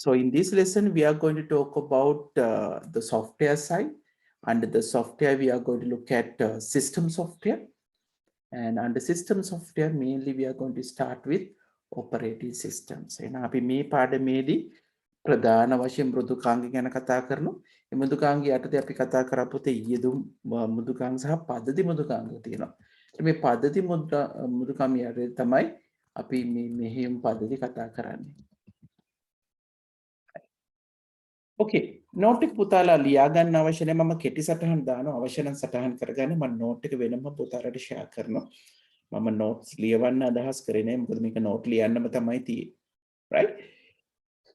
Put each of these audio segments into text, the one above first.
So in this lesson, we are going to talk about the software side. Under the software, we are going to look at system software. And under system software, mainly we are going to start with operating systems. And අපි මේ පාඩමේදී ප්‍රධාන වශයෙන් මෘදුකාංග ගැන කතා කරනවා. මේ මෘදුකාංග යටතේ අපි කතා කරපු තේ යෙදුම් මෘදුකාංග සහ පද්ධති මෘදුකාංග තියෙනවා. මේ පද්ධති මෘදුකාංග යටතේ තමයි අපි මේ මෙහෙයුම් පද්ධති කතා කරන්නේ. Okay, note එක පුතාලා ලියා ගන්න අවශ්‍ය නැහැ. මම කෙටි සටහන් දානවා. අවශ්‍ය නම් සටහන් කරගන්න. මම note එක වෙනම පුතාලට share කරනවා. මම notes ලියවන්න අදහස් කරේ නෑ. මොකද මේක note ලියන්නම තමයි තියෙන්නේ. Right?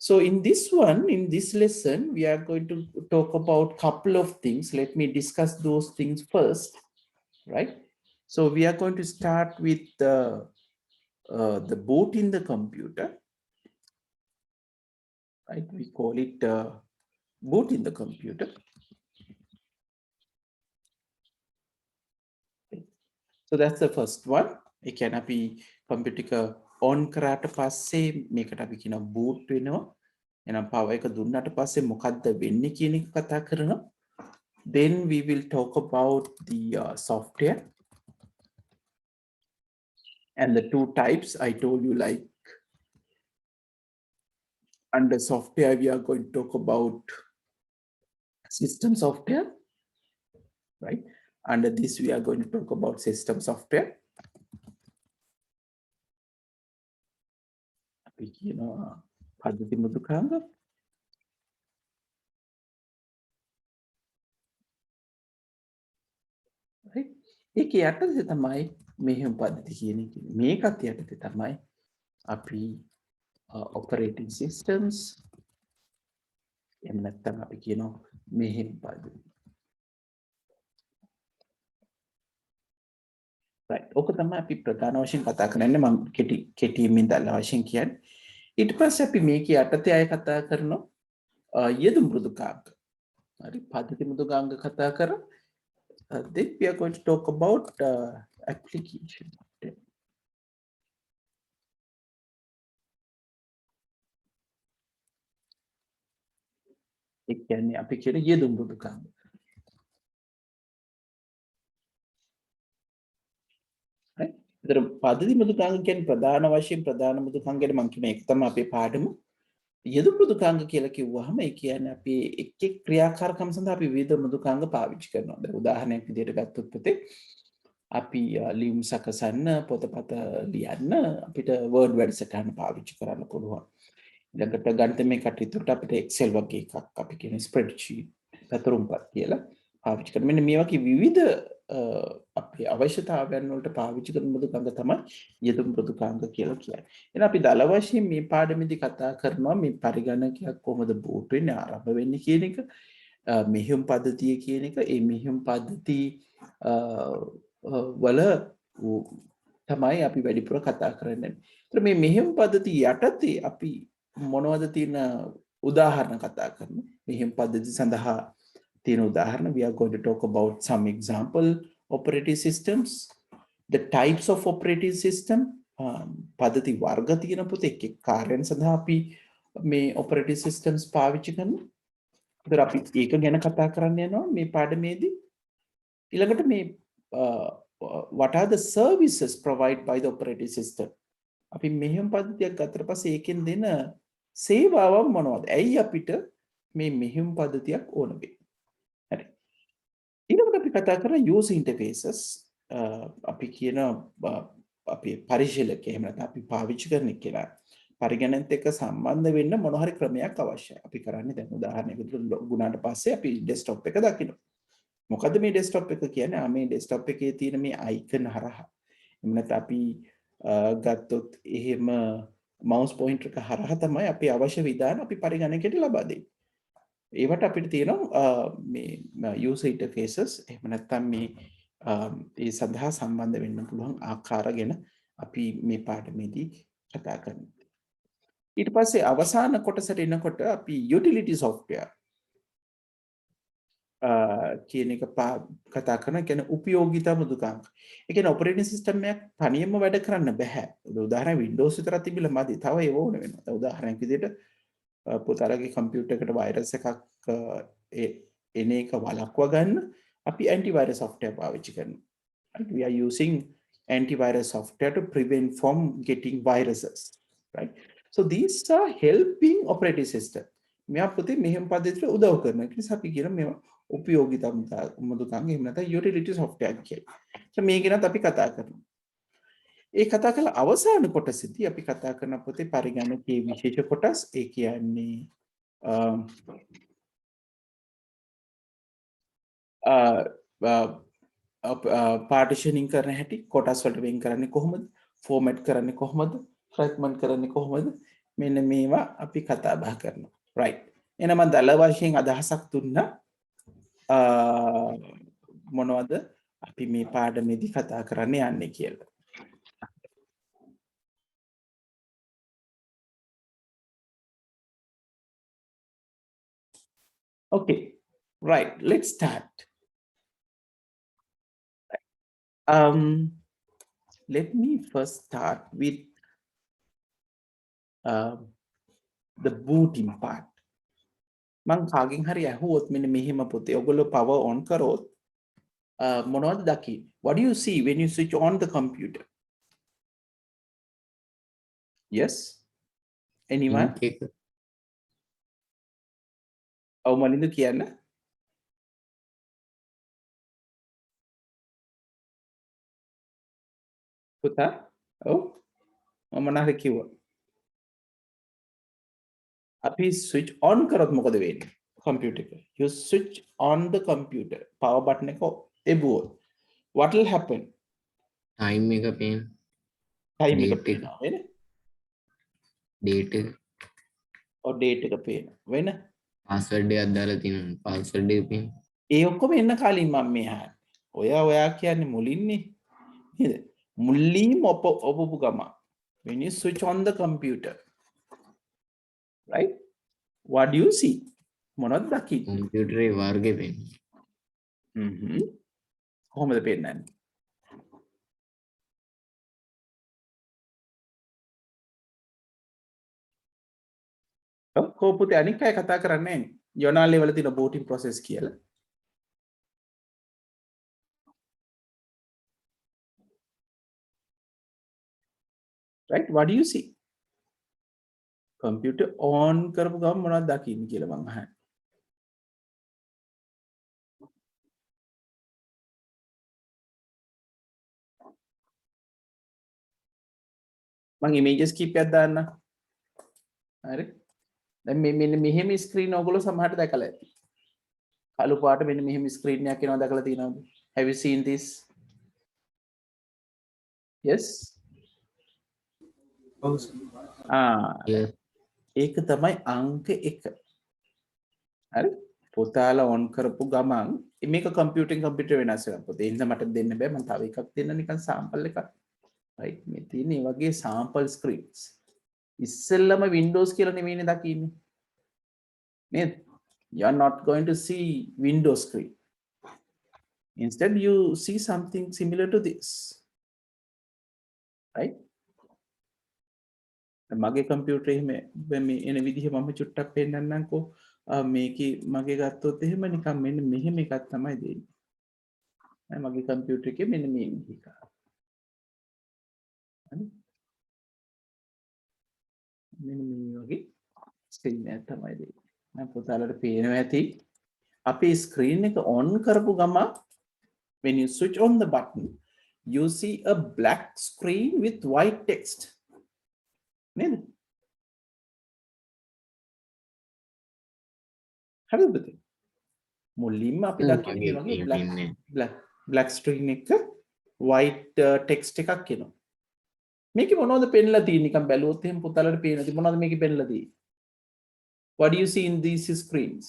So in this one, in this lesson, we are going to talk about couple of things. Let me discuss those things first. Right? So we are going to start with the boot in the computer. Right? We call it boot in the computer. So that's the first one. It can be computer on කරාට පස්සේ මේකට අපි කියන boot වෙනවා. එහෙනම් power එක දුන්නාට පස්සේ මොකද්ද වෙන්නේ කියන එක කතා කරනවා. Then we will talk about the software and the two types I told you, like under software we are going to talk about system software, right? Under this we are going to talk about system software. අපි කියනවා පද්ධති මෘදුකාංග. right? ඒකේ යටතේ තමයි මෙහෙම පද්ධති කියන එක. මේකත් යටතේ තමයි අපි operating systems එහෙම නැත්නම් අපි කියනවා මෙහෙම පද්ධති. right. ඔක තමයි අපි ප්‍රධාන වශයෙන් කතා කරන්නේ. මම කෙටියෙන් දාලා වශයෙන් කියන්නේ. ඊට පස්සේ අපි මේකේ යටතේ අය කතා කරනවා යෙදුම් මෘදුකාංග. හරි පද්ධති මෘදුකාංග කතා කරා. Then we are going to talk about application. ඒ කියන්නේ අපි කියන යෙදුම් මෘදුකාංග. right? ඒතර පද්ධති මෘදුකාංග කියන්නේ ප්‍රධාන වශයෙන් ප්‍රධාන මෘදුකාංග ගැන මම කියන එක තමයි අපේ පාඩම. යෙදුම් මෘදුකාංග කියලා කිව්වහම ඒ කියන්නේ අපි එක් එක් ක්‍රියාකාරකම් සඳහා අපි විවිධ මෘදුකාංග පාවිච්චි කරනවා. දැන් උදාහරණයක් විදිහට ගත්තොත් පුතේ අපි ලියුම් සකසන්න පොතපත ලියන්න අපිට word වැඩසටහන පාවිච්චි කරන්න පුළුවන්. ඊළඟට ගණිතමය කටයුතුට අපිට excel වගේ එකක් අපි කියන spreadsheet පතරුම්පත් කියලා පාවිච්චි කරනවා. මෙන්න මේ වගේ විවිධ අපේ අවශ්‍යතාවයන් වලට පාවිච්චි කරන මෘදුකාංග තමයි යෙදුම් මෘදුකාංග කියලා කියන්නේ. එහෙනම් අපි දල වශයෙන් මේ පාඩමේදී කතා කරනවා මේ පරිගණකයක් කොහොමද boot වෙන්නේ ආරම්භ වෙන්නේ කියන එක, මෙහෙයුම් පද්ධතිය කියන එක, ඒ මෙහෙයුම් පද්ධති වල තමයි අපි වැඩිපුර කතා කරන්නේ. ඒතර මේ මෙහෙයුම් පද්ධතිය යටතේ අපි මොනවද තියෙන උදාහරණ කතා කරනවා. මෙහෙයුම් පද්ධති සඳහා තියෙන උදාහරණ we are going to talk about some example operating systems, the types of operating system, පද්ධති වර්ග තියෙන පුතේ එක් එක් කාර්යයන් සඳහා අපි මේ operating systems පාවිච්චි කරනවා. ඒතර අපි ඒක ගැන කතා කරන්න යනවා මේ පාඩමේදී. ඊළඟට මේ what are the services provided by the operating system? අපි මෙහෙයුම් පද්ධතියක් ගත්තට පස්සේ ඒකෙන් දෙන සේවාවන් මොනවද? ඇයි අපිට මේ මෙහෙයුම් පද්ධතියක් ඕන වෙන්නේ? හරි. ඊළඟට අපි කතා කරා user interfaces. අපි කියන අපි පරිශීලක එහෙම නැත්නම් අපි පාවිච්චි කරන කියලා පරිගණනත් එක්ක සම්බන්ධ වෙන්න මොන හරි ක්‍රමයක් අවශ්‍යයි. අපි කරන්නේ දැන් උදාහරණයකට ලොගුණාට පස්සේ අපි desktop එක දකිනවා. මොකද්ද මේ desktop එක කියන්නේ? මේ desktop එකේ තියෙන මේ icon හරහා. එහෙම නැත්නම් අපි ගත්තොත් එහෙම mouse pointer එක හරහා තමයි අපි අවශ්‍ය විධාන අපි පරිගණකයට ලබා දෙන්නේ. ඒවට අපිට තියෙනවා මේ user interfaces එහෙම නැත්නම් මේ ඒ සඳහා සම්බන්ධ වෙන්න පුළුවන් ආකාර ගැන අපි මේ පාඩමේදී කතා කරනවා. ඊට පස්සේ අවසාන කොටසට එනකොට අපි utility software කියන එක කතා කරන කියන උපයෝගිතා මෘදුකාංග. ඒ කියන්නේ operating system එකක් තනියම වැඩ කරන්න බෑ. උදාහරණ Windows විතරක් තිබිලා මදි. තව ඒව ඕන වෙනවා. උදාහරණයක් විදිහට පුතාලගේ කම්පියුටර් එකට වෛරස් එකක් එන එක වළක්වා ගන්න අපි antivirus software පාවිච්චි කරනවා. Right? We are using antivirus software to prevent from getting viruses. Right? So these are helping operating system. මෙයා පුතේ මෙහෙම පද්ධතියට උදව් කරනවා. ඒ නිසා අපි කියන මේවා උපයෝගිතා මුදුකම් එහෙම නැත්නම් utility software කියලා. so මේ ගැනත් අපි කතා කරනවා. ඒ කතා කළ අවසාන කොටසදී අපි කතා කරන පොතේ පරිගණකයේ විශේෂ කොටස් ඒ කියන්නේ පාර්ටිෂනින් කරන හැටි කොටස් වලට වෙන් කරන්නේ කොහොමද ෆෝමැට් කරන්නේ කොහොමද ෆ්‍රැග්මන්ට් කරන්නේ කොහොමද මෙන්න මේවා අපි කතා බහ කරනවා රයිට් එහෙනම් මම දල වශයෙන් අදහසක් දුන්නා මොනවද අපි මේ පාඩමේදී කතා කරන්න යන්නේ කියලා okay right let's start let me first start with the booting part මං කාගෙන් හරි ඇහුවොත් මෙන්න මෙහෙම පුතේ ඔයගොල්ලෝ power on කරොත් මොනවද දකින්නේ what do you see when you switch on the computer yes anyone ඔව් මලින්ද කියන්න පුතා ඔව් මම මොනාද කිව්වා අපි switch on කරොත් මොකද වෙන්නේ computer එක you switch on the computer power button එක එබුවොත් what will happen time එක පේන time එක පේනවා වෙන date එක ඔව් date එක පේනවා වෙන password එකක් දාලා තියෙනවා password එක පේන ඒ ඔක්කොම එන්න කලින් මම මේ අහන්නේ ඔයා කියන්නේ මුලින්නේ නේද මුලින්ම ඔපපු ගම when you switch on the computer right what do you see මොනවද දකින්නේ computer ඒ වර්ගේ පේන්නේ කොහොමද පේන්නේ ඔව් පුතේ අනික් අය කතා කරන්නේ නැහැ යොනාලේ වල තියෙන බෝටින් process කියලා right what do you see computer on කරපු ගමන් මොනවද දකින්නේ කියලා මම අහන්නේ මම images කීපයක් දාන්න හරි දැන් මේ මෙන්න මෙහෙම ස්ක්‍රීන් ඔයගොල්ලෝ සමහරට දැකලා ඇති කළු පාට මෙන්න මෙහෙම ස්ක්‍රීන් එකක් එනවා දැකලා තියෙනවද have you seen this yes ඒක තමයි අංක 1 හරි පුතාලා on කරපු ගමන් මේක කම්පියුටර් වෙනස් වෙනවා පොතේ ඒ නිසා මට දෙන්න බෑ මම තව එකක් දෙන්න නිකන් සාම්පල් එකක් right මේ තියෙන මේ වගේ සාම්පල් ස්ක්‍රීන්ස් ඉස්සෙල්ලම Windows කියලා නෙමෙයිනේ දකින්නේ නේද you are not going to see Windows screen instead you see something similar to this right මගේ කම්පියුටර් එහෙම මේ එන විදිහ මම චුට්ටක් පෙන්නන්නම්කෝ මේකේ මගේ ගත්තොත් එහෙම නිකන් මෙන්න මෙහෙම එකක් තමයි දෙන්නේ මගේ කම්පියුටර් එකේ මෙන්න මේ විදිහ එකක් මෙන්න මේ වගේ ස්ක්‍රීන් එකක් තමයි දෙන්නේ මම පුතාලට පේනවා ඇති අපේ ස්ක්‍රීන් එක on කරපු ගමන් when you switch on the button you see a black screen with white text නේද හරිද පුතේ මුලින්ම අපි දකින්නේ වගේ black screen එක white text එකක් එනවා මේකේ මොනවද පෙන්නලා තියෙන්නේ නිකන් බැලුවොත් එහෙම පුතාලට පේනද මොනවද මේකේ පෙන්නලා තියෙන්නේ what do you see in these screens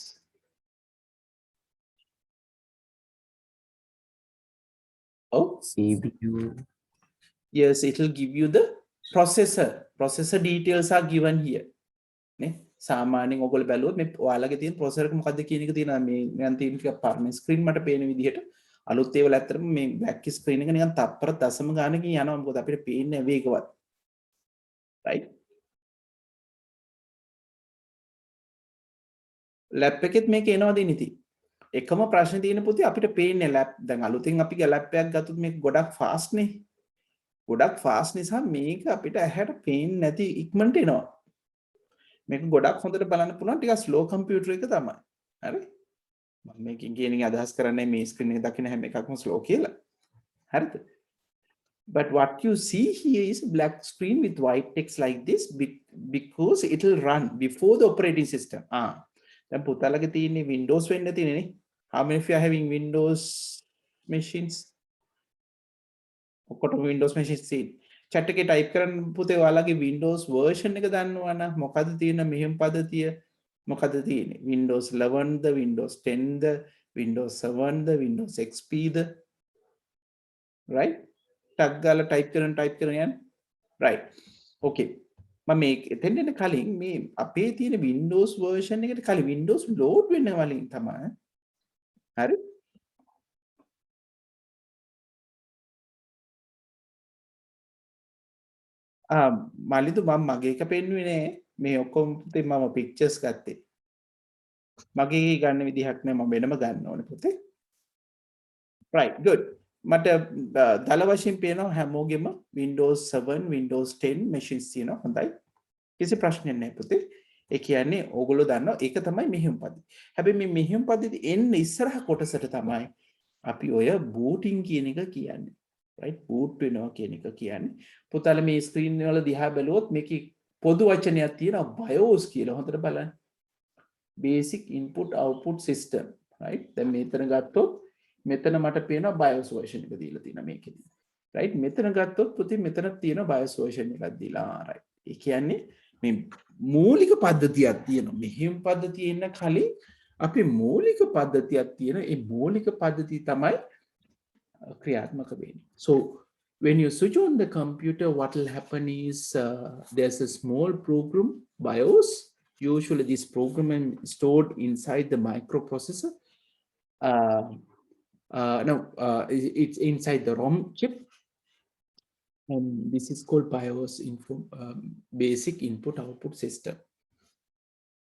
oh CPU yes it will give you the processor details are given here නේ සාමාන්‍යයෙන් ඔයගොල්ලෝ බැලුවොත් මේ ඔයාලගේ තියෙන processor එක මොකද්ද කියන එක තියෙනවා මේ මම තියෙන ටික පරණ screen මට පේන විදිහට අලුත් ඒවල ඇත්තටම මේ black screen එක නිකන් තප්පර දශම ගානකින් යනවා මොකද අපිට පේන්නේ වේගවත් right ලැප් එකෙත් මේක එනවා දෙන ඉතින්. එකම ප්‍රශ්නේ තියෙන පුතේ අපිට පේන්නේ ලැප් දැන් අලුතෙන් අපි ලැප් එකක් ගත්තොත් මේක ගොඩක් ෆාස්ට් නේ. ගොඩක් ෆාස්ට් නිසා මේක අපිට ඇහැට පේන්නේ නැති ඉක්මනට එනවා. මේක ගොඩක් හොඳට බලන්න පුළුවන් ටිකක් ස්ලෝ කම්පියුටර් එක තමයි. හරි? මම මේකෙන් කියන එක අදහස් කරන්නේ මේ ස්ක්‍රීන් එක දකින්න හැම එකක්ම ස්ලෝ කියලා. හරිද? But what you see here is a black screen with white text like this because it will run before the operating system. දැන් පුතාලගේ තියෙන්නේ Windows වෙන්න තියෙන්නේ. How many of you are having Windows machines? ඔක්කොටම Windows machines තියෙන. chat එකේ type කරන්න පුතේ ඔයාලගේ Windows version එක දන්නවනම් මොකද්ද තියෙන මෙහෙම පද්ධතිය මොකද්ද තියෙන්නේ? Windows 11ද, Windows 10ද, Windows 7ද, Windows XPද? Right? ටක් ගාලා type කරන යන්න. Right. Okay. මම මේ එතෙන් එන්න කලින් මේ අපේ තියෙන Windows version එකට කලින් Windows load වෙන්න කලින් තමයි. හරි? මලිදු මම මගේ එක පෙන්වුවේ නෑ. මේ ඔක්කොම පුතේ මම pictures ගත්තේ. මගේ ගන්න විදිහක් නෑ මම වෙනම ගන්න ඕනේ පුතේ. Right, good. මට දල වශයෙන් පේනවා හැමෝගෙම Windows 7, Windows 10 machines තියෙනවා. හොඳයි. කිසි ප්‍රශ්නයක් නැහැ පුතේ. ඒ කියන්නේ ඕගොල්ලෝ දන්නවා ඒක තමයි මෙහෙයුම් පද්ධතිය. හැබැයි මේ මෙහෙයුම් පද්ධතිය එන්නේ ඉස්සරහ කොටසට තමයි අපි ඔය booting කියන එක කියන්නේ. right boot වෙනවා කියන එක කියන්නේ. පුතාලා මේ ස්ක්‍රීන් වල දිහා බැලුවොත් මේකේ පොදු වචනයක් තියෙනවා BIOS කියලා. හොඳට බලන්න. basic input output system. right දැන් මෙතන ගත්තොත් මෙතන මට පේනවා BIOS version එක දීලා තියෙනවා මේකෙදි. right මෙතන ගත්තොත් පුතේ මෙතන තියෙනවා BIOS version එකක් දීලා. right ඒ කියන්නේ මේ මූලික පද්ධතියක් තියෙනවා. මෙහෙම පද්ධතිය එන්න කලින් අපි මූලික පද්ධතියක් තියෙන ඒ මූලික පද්ධතිය තමයි ක්‍රියාත්මක වෙන්නේ. So when you switch on the computer, what will happen is there's a small program BIOS. Usually this program is stored inside the microprocessor. No, it's inside the ROM chip. And this is called BIOS basic input output system.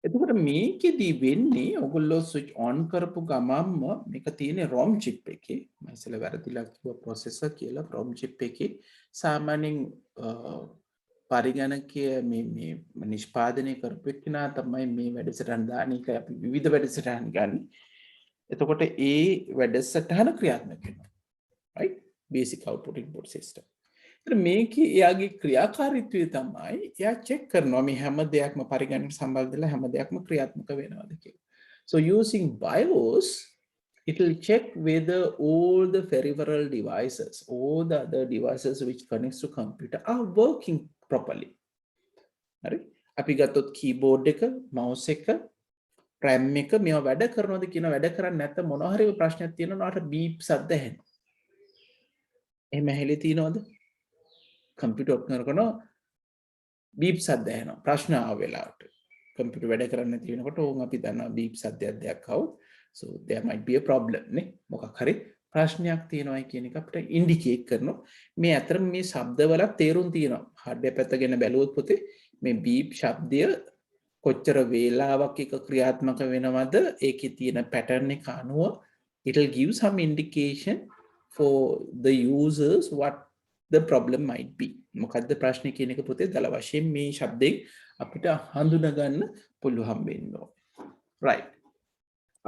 එතකොට මේකෙදී වෙන්නේ ඔයගොල්ලෝ switch on කරපු ගමන්ම මේක තියෙන්නේ ROM chip එකේ. මම ඉස්සෙල්ලා වැරදිලා කිව්වා processor කියලා. ROM chip එකේ සාමාන්‍යයෙන් පරිගණකය මේ නිෂ්පාදනය කරපු එක්කෙනා තමයි මේ වැඩසටහන දාන එක අපි විවිධ වැඩසටහන් ගන්න. එතකොට ඒ වැඩසටහන ක්‍රියාත්මක වෙනවා. right basic output input system. මේකේ එයාගේ ක්‍රියාකාරීත්වය තමයි එයා චෙක් කරනවා මේ හැම දෙයක්ම පරිගණකයට සම්බන්ධ වෙලා හැම දෙයක්ම ක්‍රියාත්මක වෙනවද කියලා. So using BIOS it will check whether all the peripheral devices, all the other devices which connects to computer are working properly. හරි? අපි ගත්තොත් keyboard එක, mouse එක, RAM එක මේවා වැඩ කරනවද කියන වැඩ කරන්නේ නැත්නම් මොනවා හරි ප්‍රශ්නයක් තියෙනවා නේද beep සද්ද ඇහෙනවා. එහෙම ඇහිලි තියෙනවද? කම්පියුටර් ඔප් කරනවා බීප් සද්ද ඇහෙනවා ප්‍රශ්න ආව වෙලාවට කම්පියුටර් වැඩ කරන්නේ නැති වෙනකොට ඕන් අපි දන්නවා බීප් සද්දයක් දෙයක් આવුත් so there might be a problem නේ මොකක් හරි ප්‍රශ්නයක් තියෙනවායි කියන එක අපිට ඉන්ඩිකේට් කරනවා මේ අතර මේ ශබ්දවල තේරුම් තියෙනවා හાર્ඩ්වෙයාර් පැත්තගෙන බැලුවොත් පුතේ මේ බීප් ශබ්දය කොච්චර වේලාවක් එක ක්‍රියාත්මක වෙනවද ඒකේ තියෙන pattern එක අනුව it will give some indication for the users what the problem might be. මොකද්ද ප්‍රශ්නේ කියන එක පුතේ දල වශයෙන් මේ શબ્දයෙන් අපිට හඳුනා ගන්න පුළුවන් වෙන්න ඕනේ. right.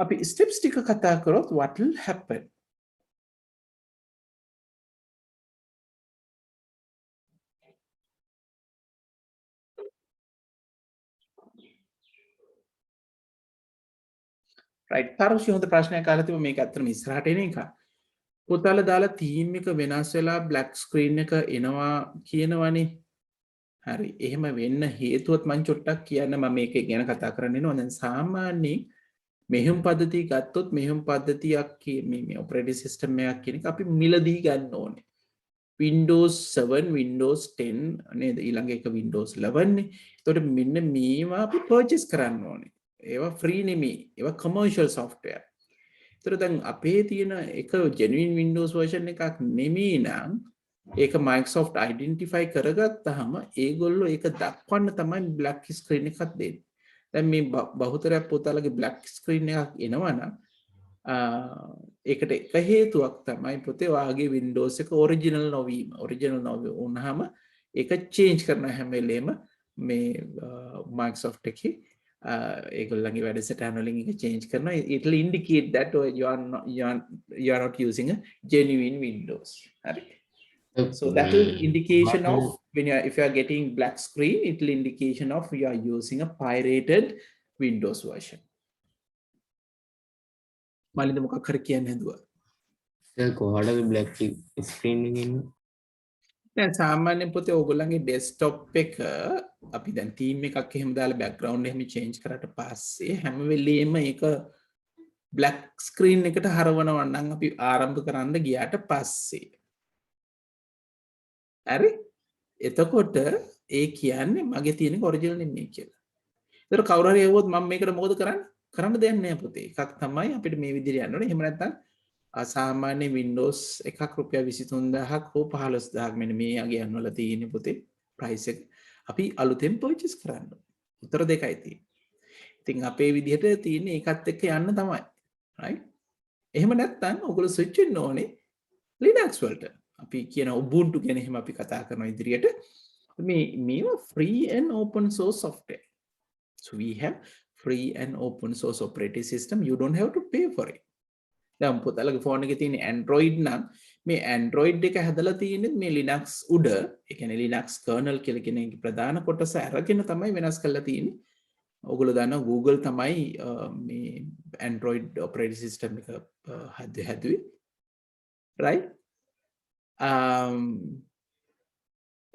අපි steps ටික කතා කරොත් what will happen? right. තරෝෂි හොඳ ප්‍රශ්නයක් අහලා තිබුණා මේක ඇත්තටම ඉස්සරහට එන එක. පුතාලා දාලා තීම් එක වෙනස් වෙලා black screen එක එනවා කියනවනේ. හරි. එහෙම වෙන්න හේතුවත් මම චොට්ටක් කියන්න මම මේක ගැන කතා කරන්න එනවා. දැන් සාමාන්‍යයෙන් මෙහෙම පද්ධතිය ගත්තොත් මෙහෙම පද්ධතියක් මේ operating system එකක් කියන එක අපි මිලදී ගන්න ඕනේ. Windows 7, Windows 10 නේද? ඊළඟ එක Windows 11 නේ. ඒතකොට මෙන්න මේවා අපි purchase කරන්න ඕනේ. ඒවා free නෙමෙයි. ඒවා commercial software. ඒතර දැන් අපේ තියෙන එක genuine Windows version එකක් නෙමෙයි නම් ඒක Microsoft identify කරගත්තාම ඒගොල්ලෝ ඒක දක්වන්න තමයි black screen එකක් දෙන්නේ. දැන් මේ බහුතරයක් පුතාලගේ black screen එකක් එනවනම් ඒකට එක හේතුවක් තමයි පුතේ ඔයාගේ Windows එක original නොවීම. original වුණාම ඒක change කරන හැම වෙලේම මේ Microsoft එකේ ඒගොල්ලන්ගේ වැඩසටහන වලින් ඒක change කරනවා. It will indicate that you are not using a genuine Windows. හරි. So that will indication of if you are getting black screen, it will indication of you are using a pirated Windows version. Malinda මොකක් හරි කියන්න හැදුවා. කොහොමද black screen එකකින් දැන් සාමාන්‍යයෙන් පුතේ ඕගොල්ලන්ගේ desktop එක අපි දැන් theme එකක් එහෙම දාලා background එහෙම change කරාට පස්සේ හැම වෙලෙම ඒක black screen එකට හරවනවා නම් අපි ආරම්භ කරන්න ගියාට පස්සේ හරි එතකොට ඒ කියන්නේ මගේ තියෙන ඔරිජිනල් නෙමෙයි කියලා. ඒතර කවුරු හරි එවුවොත් මම මේකට මොකද කරන්න දෙයක් නෑ පුතේ. එකක් තමයි අපිට මේ විදිහට යන්න ඕනේ. එහෙම නැත්නම් අසාමාන්‍ය Windows එකක් රුපියල් 23000ක් හෝ 15000ක් මෙන්න මේ යගේ යන්නවල තියෙන පුතේ price එක. අපි අලුතෙන් purchase කරන්න. උතර දෙකයි තියෙන්නේ. ඉතින් අපේ විදිහට තියෙන්නේ ඒකත් එක්ක යන්න තමයි. right? එහෙම නැත්නම් ඔයගොල්ලෝ switch වෙන්න ඕනේ Linux වලට. අපි කියන Ubuntu ගැන එහෙම අපි කතා කරන ඉදිරියට මේවා free and open source software. So we have free and open source operating system. You don't have to pay for it. දැන් පුතාලගේ ෆෝන් එකේ තියෙන Android නම් මේ Android එක හැදලා තියෙන්නේ මේ Linux උඩ. ඒ කියන්නේ Linux kernel කියලා කියන එක ප්‍රධාන කොටස අරගෙන තමයි වෙනස් කරලා තියෙන්නේ. ඔයගොල්ලෝ දන්නවා Google තමයි මේ Android operating system එක හැදුවේ. right?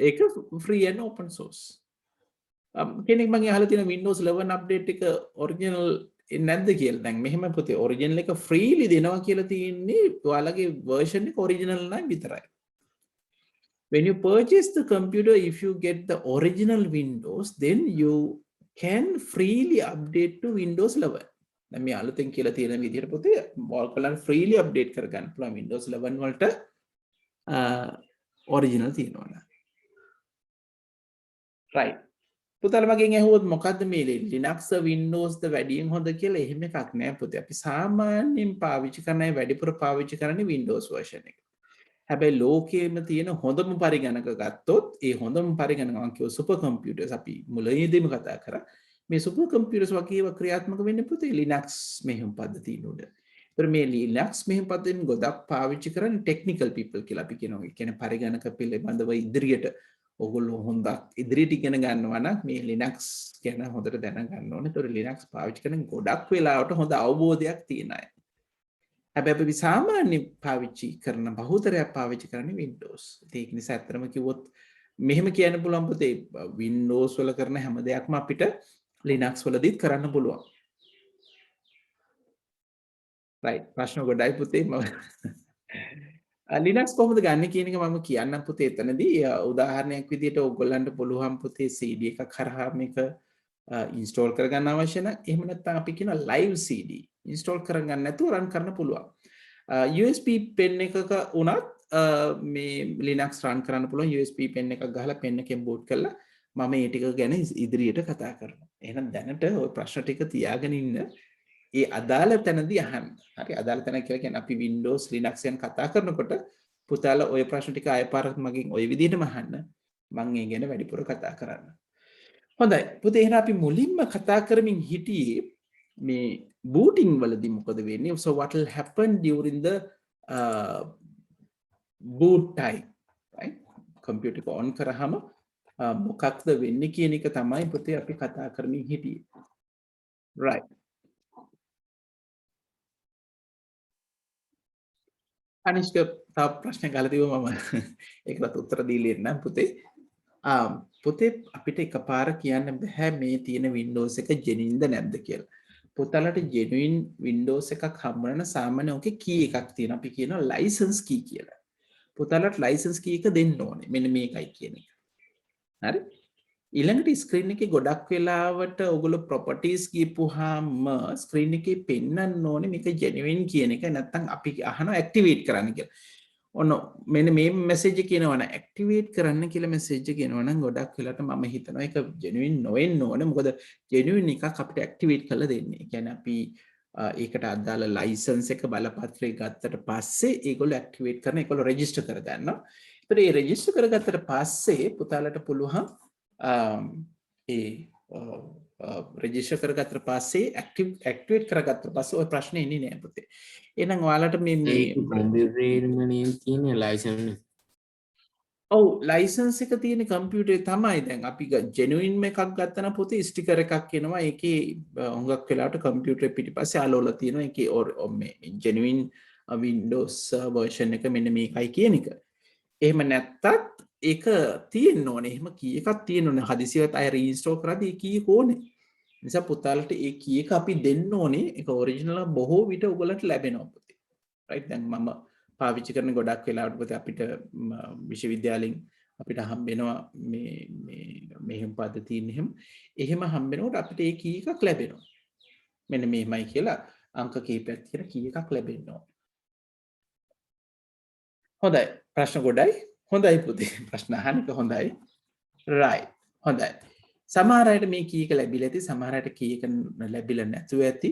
ඒක free and open source. කෙනෙක් මම අහලා තියෙන Windows 11 update එක original නැද්ද කියලා. දැන් මෙහෙම පුතේ original එක freely දෙනවා කියලා තියෙන්නේ ඔයාලගේ version එක original නම් විතරයි. When you purchase the computer, if you get the original Windows, then you can freely update to Windows 11. දැන් මේ අලුතෙන් කියලා තියෙන විදිහට පුතේ ඔයාලන් freely update කරගන්න පුළුවන් Windows 11 වලට original තියෙනවා නේද? right. පුතාල මගෙන් ඇහුවොත් මොකද්ද මේ Linux Windows ද වැඩියෙන් හොඳ කියලා එහෙම එකක් නෑ පුතේ. අපි සාමාන්‍යයෙන් පාවිච්චි කරන අය වැඩිපුර පාවිච්චි කරන්නේ Windows version එක. හැබැයි ලෝකයේම තියෙන හොඳම පරිගණක ගත්තොත් ඒ හොඳම පරිගණක මම කියව සුපර් කම්පියුටර්ස් අපි මුලින්දීම කතා කරා. මේ සුපර් කම්පියුටර්ස් වගේ ක්‍රියාත්මක වෙන්නේ පුතේ Linux මෙහෙයුම් පද්ධතිය උඩ. ඒතර මේ Linux මෙහෙයුම් පද්ධතියෙන් ගොඩක් පාවිච්චි කරන්නේ technical people කියලා අපි කියනවා. ඒ කියන්නේ පරිගණක පිළිබඳව ඉදිරියට ඔගොල්ලෝ හොඳක් ඉදිරියට ඉගෙන ගන්නවා නම් මේ Linux ගැන හොඳට දැනගන්න ඕනේ. ඒතර Linux පාවිච්චි කරන ගොඩක් වෙලාවට හොඳ අවබෝධයක් තියෙන අය. හැබැයි අපි සාමාන්‍ය පාවිච්චි කරන බහුතරයක් පාවිච්චි කරන්නේ Windows. ඒක නිසා ඇත්තටම කිව්වොත් මෙහෙම කියන්න පුළුවන් පුතේ Windows වල කරන හැම දෙයක්ම අපිට Linux වලදීත් කරන්න පුළුවන්. right. ප්‍රශ්න ගොඩයි පුතේ Linux කොහොමද ගන්න කියන එක මම කියන්නම් පුතේ එතනදී උදාහරණයක් විදිහට ඔයගොල්ලන්ට පුළුවන් පුතේ CD එකක් හරහා මේක install කරගන්න අවශ්‍ය නම් එහෙම නැත්නම් අපි කියන live CD install කරගන්න නැතුව run කරන්න පුළුවන්. USB pen එකක උනත් මේ Linux run කරන්න පුළුවන්. USB pen එකක් ගහලා pen එකෙන් boot කරලා මම මේ ටික ගැන ඉදිරියට කතා කරනවා. එහෙනම් දැනට ওই ප්‍රශ්න ටික තියාගෙන ඉන්න. ඒ අදාළ තැනදී අහන්න. හරි අදාළ තැන කියලා කියන්නේ අපි Windows Linux ගැන කතා කරනකොට පුතාලා ওই ප්‍රශ්න ටික ආයෙ පාරක් මගෙන් ওই විදිහටම අහන්න. මම ඒ ගැන වැඩිපුර කතා කරන්න. හොඳයි. පුතේ එහෙනම් අපි මුලින්ම කතා කරමින් හිටියේ මේ booting වලදී මොකද වෙන්නේ? So what will happen during the boot time? right? computer එක on කරාම මොකක්ද වෙන්නේ කියන එක තමයි පුතේ අපි කතා කරමින් හිටියේ. right. අනිෂ්ක තව ප්‍රශ්න ගහලා තිබුණා මම ඒකට උත්තර දීලා ඉන්නම් පුතේ. පුතේ අපිට එකපාර කියන්න බෑ මේ තියෙන Windows එක genuine ද නැද්ද කියලා. පුතාලට genuine Windows එකක් හම්බ වෙන සාමාන්‍ය ඔකේ key එකක් තියෙනවා. අපි කියනවා license key කියලා. පුතාලට license key එක දෙන්න ඕනේ. මෙන්න මේකයි කියන එක. හරි? ඊළඟට ස්ක්‍රීන් එකේ ගොඩක් වෙලාවට ඔයගොල්ලෝ properties ගිහපුවාම ස්ක්‍රීන් එකේ පෙන්වන්න ඕනේ මේක genuine කියන එක නැත්නම් අපි අහනවා activate කරන්න කියලා. ඔන්න මෙන්න මේ මැසේජ් එක කියනවනේ ඇක්ටිවේට් කරන්න කියලා මැසේජ් එක කියනවනම් ගොඩක් වෙලාට මම හිතනවා ඒක ජෙනුයින් නොවෙන්න ඕනේ. මොකද ජෙනුයින් එකක් අපිට ඇක්ටිවේට් කරලා දෙන්නේ. ඒ කියන්නේ අපි ඒකට අදාළ ලයිසන්ස් එක බලපත්‍රය ගත්තට පස්සේ ඒගොල්ලෝ ඇක්ටිවේට් කරන ඒගොල්ලෝ රෙජිස්ටර් කරගන්නවා. ඒතර ඒ රෙජිස්ටර් කරගත්තට පස්සේ පුතාලට පුළුවන් ඒ රෙජිස්ටර් කරගත්තට පස්සේ ඇක්ටිවේට් කරගත්තට පස්සේ ওই ප්‍රශ්නේ ඉන්නේ නෑ පුතේ. එහෙනම් ඔයාලට මේ ඒක කම්පියුටරේම නේ තියෙන ලයිසන් ඔව් ලයිසන්ස් එක තියෙන කම්පියුටරේ තමයි දැන් අපි ජෙනුයින් එකක් ගත්තා නම් පොතේ ස්ටිකර් එකක් එනවා ඒකේ හුඟක් වෙලාවට කම්පියුටරේ පිටිපස්සේ ආලෝල තියෙනවා ඒකේ මේ ජෙනුයින් Windows version එක මෙන්න මේකයි කියන එක. එහෙම නැත්තත් ඒක තියෙන්න ඕනේ. එහෙම කී එකක් තියෙන්න ඕනේ. හදිසියට අය රීඉන්ස්ටෝල් කරද්දී ඒ කී එක ඕනේ. නිසා පුතාලට ඒ කී එක අපි දෙන්න ඕනේ. ඒක ඔරිජිනල් බොහෝ විට ඔයගලන්ට ලැබෙනවා පුතේ. රයිට් දැන් මම පාවිච්චි කරන ගොඩක් වෙලාවට පුතේ අපිට විශ්වවිද්‍යාලෙන් අපිට හම්බෙනවා මේ මෙහෙම පද්ධතියින් එහෙම හම්බෙනකොට අපිට ඒ කී එකක් ලැබෙනවා. මෙන්න මෙහෙමයි කියලා අංක කීපයක් තියෙන කී එකක් ලැබෙනවා. හොඳයි ප්‍රශ්න ගොඩයි. හොඳයි පුතේ ප්‍රශ්න අහන එක හොඳයි. right හොඳයි. සමහර අයට මේ කී එක ලැබිලා ඇති සමහර අයට කී එක ලැබිලා නැතුව ඇති.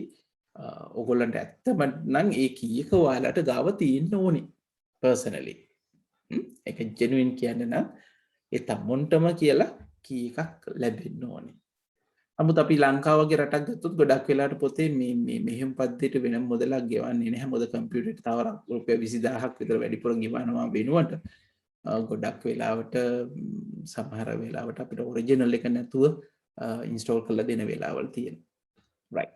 ඔයගොල්ලන්ට ඇත්තම නම් ඒ කී එක ඔයාලට ගාව තියෙන්න ඕනේ personally. ඒක genuine කියන්න නම් ඒ තමුන්ටම කියලා කී එකක් ලැබෙන්න ඕනේ. නමුත් අපි ලංකාව වගේ රටක් ගත්තොත් ගොඩක් වෙලාවට පොතේ මේ මෙහෙම පද්ධතියට වෙන මුදලක් ගෙවන්නේ නැහැ. මොකද කම්පියුටරේට තව රුපියල් 20000ක් විතර වැඩිපුර ගෙවනවා වෙනුවට ගොඩක් වෙලාවට සමහර වෙලාවට අපිට ඔරිජිනල් එක නැතුව ඉන්ස්ටෝල් කරලා දෙන වෙලාවල් තියෙනවා. right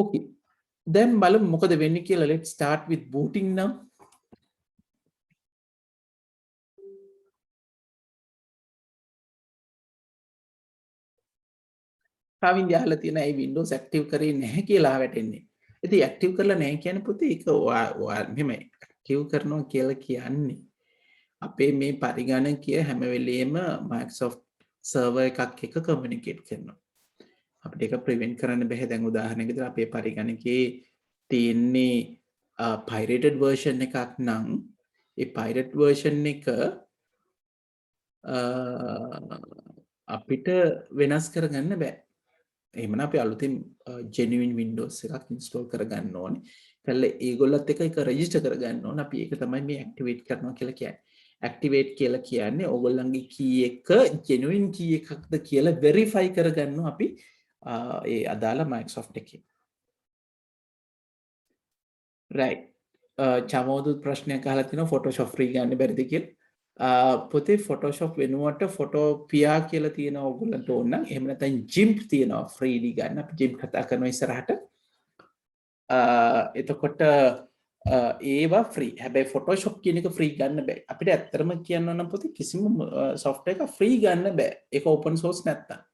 okay දැන් බලමු මොකද වෙන්නේ කියලා. let's start with booting now. Kavinda අහලා තියෙන ඒ Windows active කරේ නැහැ කියලා වැටෙන්නේ. ඉතින් active කරලා නැහැ කියන්නේ පුතේ ඒක ඔයා මෙහෙම active කරනවා කියලා කියන්නේ අපේ මේ පරිගණකය හැම වෙලේම Microsoft server එකක් එක්ක communicate කරනවා. අපිට ඒක prevent කරන්න බෑ. දැන් උදාහරණයකට අපේ පරිගණකයේ තියෙන්නේ pirated version එකක් නම් ඒ pirate version එක අපිට වෙනස් කරගන්න බෑ. එහෙමනම් අපි අලුතින් genuine Windows එකක් install කරගන්න ඕනේ. කළා ඒගොල්ලත් එක්ක ඒක register කරගන්න ඕනේ. අපි ඒක තමයි මේ activate කරනවා කියලා කියන්නේ. activate කියලා කියන්නේ ඕගොල්ලන්ගේ key එක genuine key එකක්ද කියලා verify කරගන්නවා අපි ඒ අදාළ Microsoft එකේ. right. චමෝදුත් ප්‍රශ්නයක් අහලා තිනවා Photoshop free ගන්න බැරිද කියලා. පොතේ Photoshop වෙනුවට Photopia කියලා තියෙනවා ඔයගොල්ලන්ට ඕන නම්. එහෙම නැත්නම් GIMP තියෙනවා ෆ්‍රීලි ගන්න. අපි GIMP කතා කරනවා ඉස්සරහට. එතකොට ඒවා ෆ්‍රී. හැබැයි Photoshop කියන එක ෆ්‍රී ගන්න බෑ. අපිට ඇත්තටම කියන්න නම් පොතේ කිසිම software එකක් ෆ්‍රී ගන්න බෑ. ඒක open source නැත්තම්.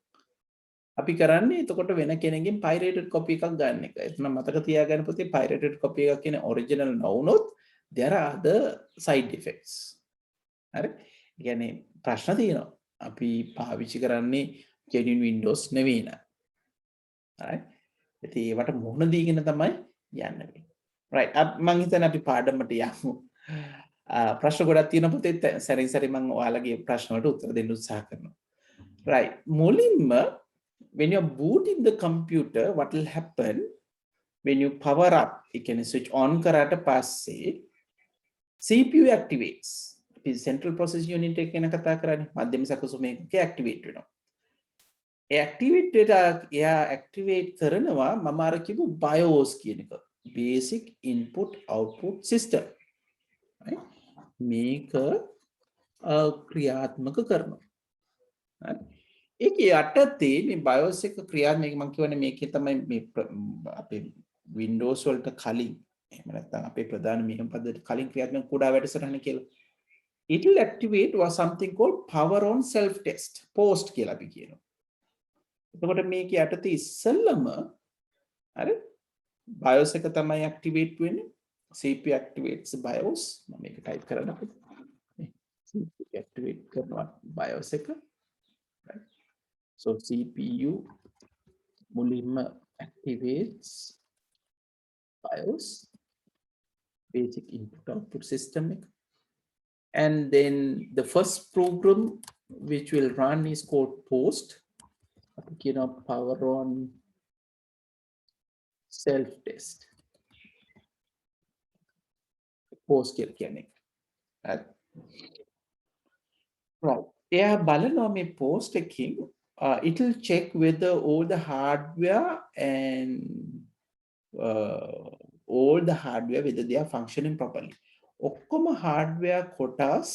අපි කරන්නේ එතකොට වෙන කෙනෙක්ගෙන් pirated copy එකක් ගන්න එක. එතන මතක තියාගන්න පොතේ pirated copy එකක් කියන්නේ original නොවුනොත් there are other side effects. හරි කියන්නේ ප්‍රශ්න තියෙනවා. අපි පාවිච්චි කරන්නේ genuine Windows නෙවෙයි නේද? හරි. ඉතින් ඒවට මුහුණ දීගෙන තමයි යන්න වෙන්නේ. right. මම හිතන්නේ අපි පාඩමට යමු. ප්‍රශ්න ගොඩක් තියෙන පුතේ සැරින් සැරේ මම ඔයාලගේ ප්‍රශ්න වලට උත්තර දෙන්න උත්සාහ කරනවා. right. මුලින්ම when you are booting the computer what will happen when you power up you can switch on කරාට පස්සේ CPU activates. Central process unit එක ගැන කතා කරන්නේ මධ්‍යම සැකසුම එකක ඇක්ටිවේට් වෙනවා. ඒ ඇක්ටිවේට් කරනවා මම අර කිව්ව BIOS කියන එක. Basic Input Output System. right? මේක ක්‍රියාත්මක කරනවා. හරි. ඒකේ යටතේ මේ BIOS එක ක්‍රියාත්මක මම කියවනේ මේකේ තමයි මේ අපේ Windows වලට කලින් එහෙම නැත්නම් අපේ ප්‍රධාන මෙහෙම පද්ධතිය කලින් ක්‍රියාත්මක කුඩා වැඩසටහන කියලා it will activate was something called power on self test post කියලා අපි කියනවා. එතකොට මේක යටතේ ඉස්සෙල්ලම හරි BIOS එක තමයි activate වෙන්නේ. CPU activates BIOS. මම මේක type කරන්න අපිට. CPU activate කරනවා BIOS එක. right. so CPU මුලින්ම activates BIOS. basic input output system එක. And then the first program which will run is called post. අපි කියනවා power on self test. post කියලා කියන්නේ. Right. එයා බලනවා මේ post එකකින් it will check whether all the hardware and all the hardware whether they are functioning properly. ඔක්කොම hardware කොටස්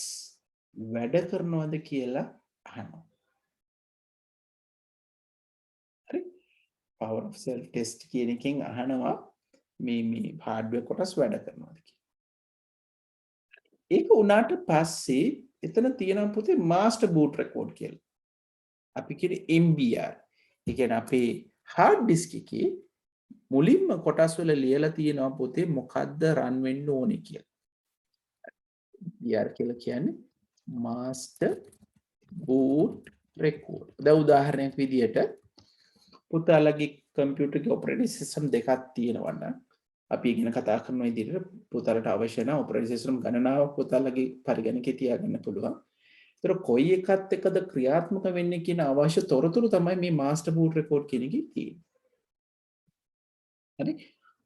වැඩ කරනවද කියලා අහනවා. හරි? power of self test කියන එකෙන් අහනවා මේ hardware කොටස් වැඩ කරනවද කියලා. ඒක උනාට පස්සේ එතන තියෙනවා පුතේ master boot record කියලා. අපි කියන්නේ MBR. ඒ කියන්නේ අපේ hard disk එකේ මුලින්ම කොටස් වල ලියලා තියෙනවා පුතේ මොකද්ද run වෙන්න ඕනේ කියලා. MBR කියලා කියන්නේ master boot record. දැන් උදාහරණයක් විදියට පුතාලගේ කම්පියුටර් එකේ operating system දෙකක් තියෙනවා නම් අපි ඉගෙන කතා කරන විදිහට පුතාලට අවශ්‍ය නැ operating system ගණනාවක් පුතාලගේ පරිගණකේ තියාගන්න පුළුවන්. ඒතර කොයි එකත් එකද ක්‍රියාත්මක වෙන්නේ කියන අවශ්‍ය තොරතුරු තමයි මේ master boot record කියන එකේ තියෙන්නේ. හරි?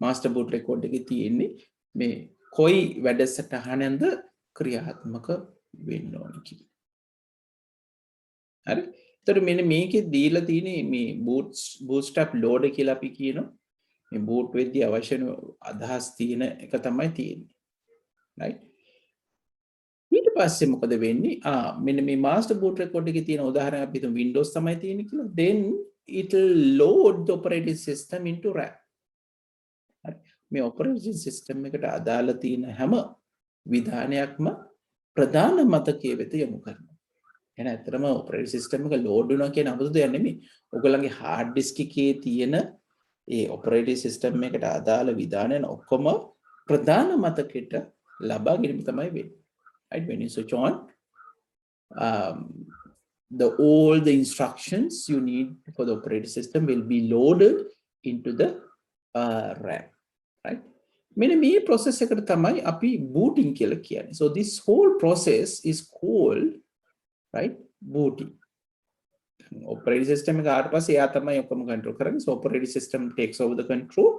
master boot record එකේ තියෙන්නේ මේ කොයි වැඩසටහනෙන්ද ක්‍රියාත්මක වෙන්න ඕනේ කියලා. හරි? ඒතර මෙන්න මේකේ දීලා තියෙන්නේ මේ bootstrap loader කියලා අපි කියනවා. මේ boot වෙද්දී අවශ්‍ය අදහස් තියෙන එක තමයි තියෙන්නේ. right? ඊට පස්සේ මොකද වෙන්නේ? මෙන්න මේ master boot record එකේ තියෙන උදාහරණයක් අපි හිතමු Windows තමයි තියෙන්නේ කියලා. Then it will load the operating system into RAM. හරි. මේ operating system එකට අදාළ තියෙන හැම විධානයක්ම ප්‍රධාන මතකයේ වෙත යොමු කරනවා. එහෙනම් ඇත්තටම operating system එක load වෙනවා කියන අමුතු දෙයක් නෙමෙයි. ඔයගොල්ලන්ගේ hard disk එකේ තියෙන ඒ operating system එකට අදාළ විධානයන් ඔක්කොම ප්‍රධාන මතකයට ලබා ගැනීම තමයි වෙන්නේ. Right? When you switch on, all the instructions you need for the operating system will be loaded into the RAM. Right? මෙන්න මේ process එකට තමයි අපි booting කියලා කියන්නේ. So this whole process is called, right, booting. Operating system එක ආවට පස්සේ එයා තමයි ඔක්කොම control කරන්නේ. So operating system takes over the control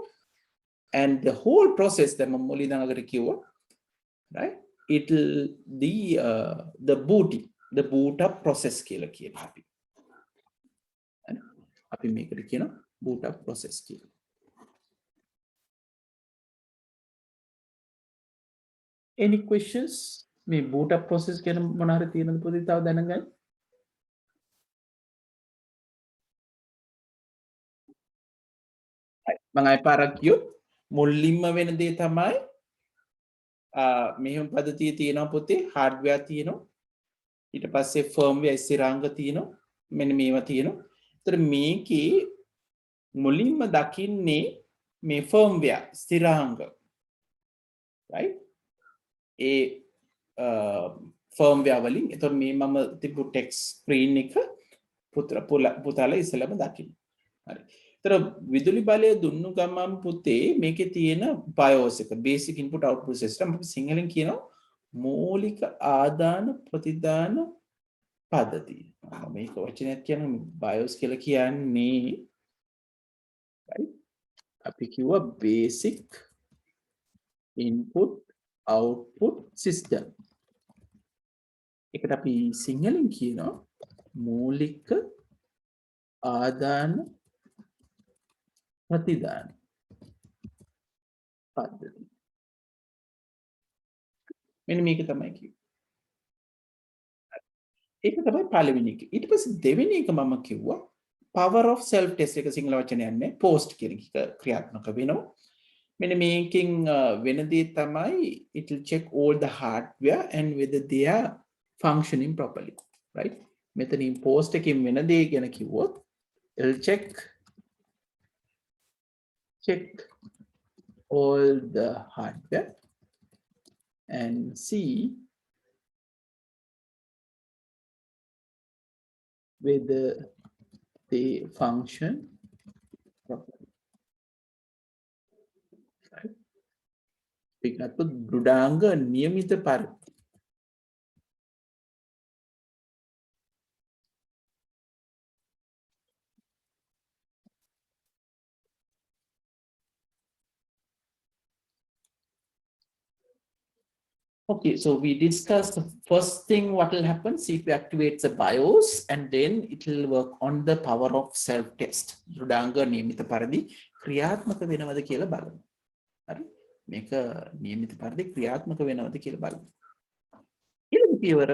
and the whole process දැන් මම මුලින් අගට කිව්වා, right? It'll the booting, the boot up process කියලා කියනවා අපි. අපි මේකට කියනවා boot up process කියලා. Any questions? මේ boot up process කියන මොන හරි තියෙනද පොඩි තව දැනගන්න? මම අය පාරක් කියොත් මුලින්ම වෙන දේ තමයි මෙහෙම පද්ධතිය තියෙනවා පුතේ hardware තියෙනවා ඊට පස්සේ firmware ස්ථිරාංග තියෙනවා මෙන්න මේවා තියෙනවා. ඒතර මේකේ මුලින්ම දකින්නේ මේ firmware ස්ථිරාංග, right? ඒ firmware වලින් එතකොට මේ මම තිබු text screen එක පුතාලා ඉස්සෙල්ලාම දකින්න. හරි. ඒතර විදුලි බලය දුන්නු ගමන් පුතේ මේකේ තියෙන BIOS එක basic input output system අපි සිංහලෙන් කියනවා මූලික ආදාන ප්‍රතිදාන පද්ධතිය. මේක වචනයක් කියන්නේ BIOS කියලා කියන්නේ, right? අපි කිව්වා basic input output system. ඒකට අපි සිංහලෙන් කියනවා මූලික ආදාන ප්‍රතිදාන පද්ධතිය. මෙන්න මේක තමයි කිව්වේ. ඒක තමයි පළවෙනි එක. ඊට පස්සේ දෙවෙනි එක මම කිව්වා power of self test එක සිංහල වචනයක් නෑ post කියන එක ක්‍රියාත්මක වෙනවා. මෙන්න මේකෙන් වෙන දේ තමයි it will check all the hardware and whether they are functioning properly, right? මෙතනින් post එකකින් වෙන දේ ගැන කිව්වොත් it will check all the hardware and see whether they function properly. Right? පිකත්තු දෘඩාංග නියමිත පරිදි Okay, so we discussed the first thing what will happen. CPU activates the BIOS and then it will work on the power of self-test. දෘඩාංග නියමිත පරිදි ක්‍රියාත්මක වෙනවද කියලා බලමු. හරි? මේක නියමිත පරිදි ක්‍රියාත්මක වෙනවද කියලා බලමු. ඊළඟ පියවර